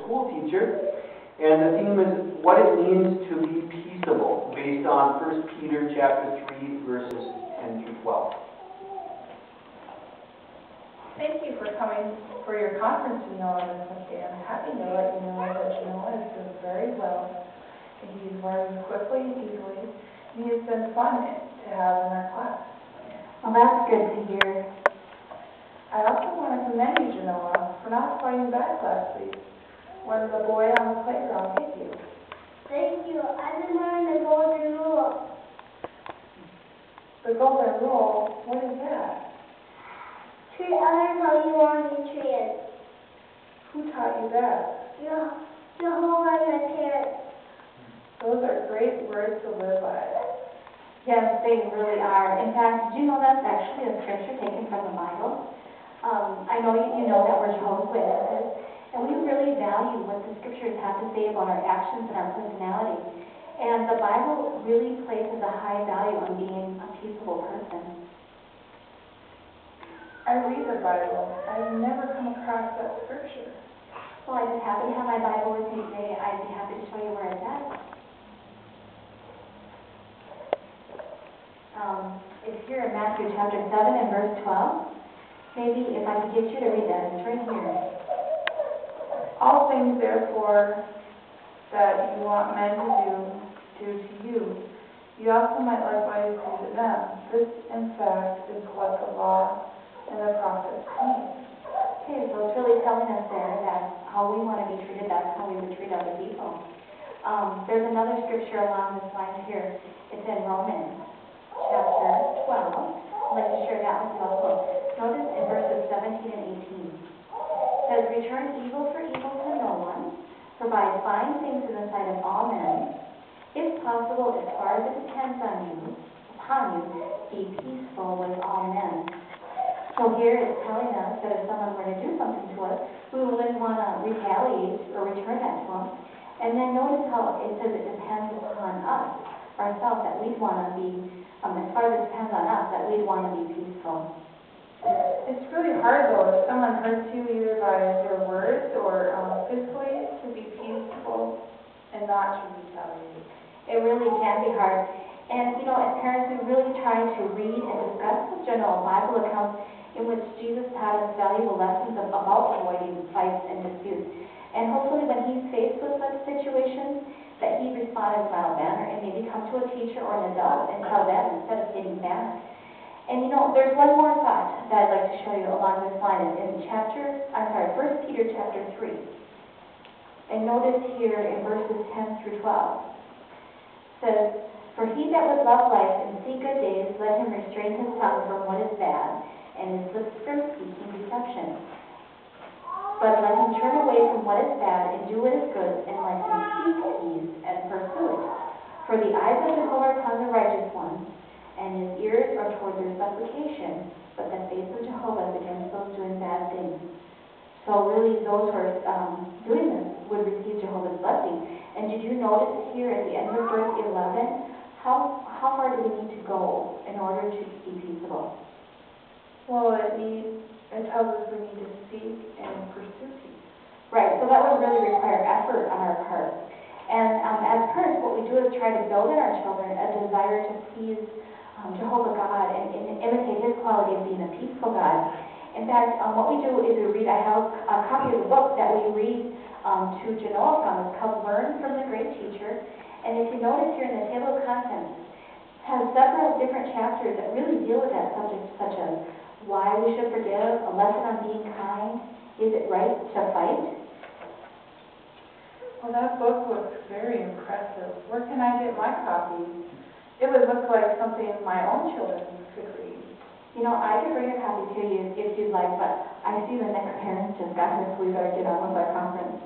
school teacher, and the theme is what it means to be peaceable, based on 1 Peter chapter 3, verses 10 through 12. Thank you for coming for your conference, Genoa, this Wednesday. I'm happy to let you know that Genoa is doing very well, and he's learning quickly and easily, and he has been fun to have in our class. Well, that's good to hear. I also want to commend you, Genoa, for not fighting back last week when the boy on the playground hit you. Thank you. I've been learning the golden rule. The golden rule? What is that? Treat others how you want to be treated. Who taught you that? Jehovah, your parents. Those are great words to live by. Yes, they really are. In fact, did you know that's actually a scripture taken from the Bible? I know you know that we're Jehovah's Witnesses, and we really value what the scriptures have to say about our actions and our personality. And the Bible really places a high value on being a peaceable person. I read the Bible. I've never come across that scripture. Well, I just happen to have my Bible with me today. I'd be happy to show you where it's at. It's here in Matthew chapter 7 and verse 12. Maybe if I could get you to read that, it's right here. All things, therefore, that you want men to do to you, you also might likewise do to them. This, in fact, is what the law and the prophets mean. Okay, so it's really telling us there that how we want to be treated, that's how we would treat other people. There's another scripture along this line here. It's in Romans chapter 12. I'd like to share that with you also. Notice in verses 17 and 18. It says, return evil for evil to no one. Provide fine things in the sight of all men. If possible, as far as it depends upon you, be peaceful with all men. So here it's telling us that if someone were to do something to us, we wouldn't want to retaliate or return that to them. And then notice how it says it depends upon us, ourselves, that we'd want to be, as far as it depends on us, that we'd want to be peaceful. It's really hard, though, if someone hurts you either by their words or physically, to be peaceful and not to retaliate. It really can be hard. And, you know, as parents, we really try to read and discuss the general Bible accounts in which Jesus taught us valuable lessons about avoiding fights and disputes. And hopefully when he's faced with such situations, that he responded in a mild manner and maybe come to a teacher or an adult and tell them instead of getting mad. And you know, there's one more thought that I'd like to show you along this line in 1 Peter chapter 3. And notice here in verses 10 through 12. It says, for he that would love life and see good days, let him restrain his tongue from what is bad, and his lips from speaking deception. But let him turn away from what is bad and do what is good, and let him seek peace and pursue it. For the eyes of Jehovah are upon the righteous ones, and his ears are toward their supplication, but the face of Jehovah is against those doing bad things. So really, those who are doing this would receive Jehovah's blessing. And did you notice here at the end of verse 11, how far do we need to go in order to be peaceable? Well, it tells us we need to seek and pursue peace. Right, so that would really require effort on our part. And as parents, what we do is try to build in our children a desire to please Jehovah God and imitate his quality of being a peaceful God. In fact, what we do is I have a copy of the book that we read to Genoa from. It's called Learn from the Great Teacher. And if you notice here in the table of contents, it has several different chapters that really deal with that subject, such as why we should forgive, a lesson on being kind, is it right to fight? Well, that book looks very impressive. Where can I get my copy? It would look like something my own children could read. You know, I could bring a copy to you if you'd like, but I see the next parents just got here, so we better get on with our conference.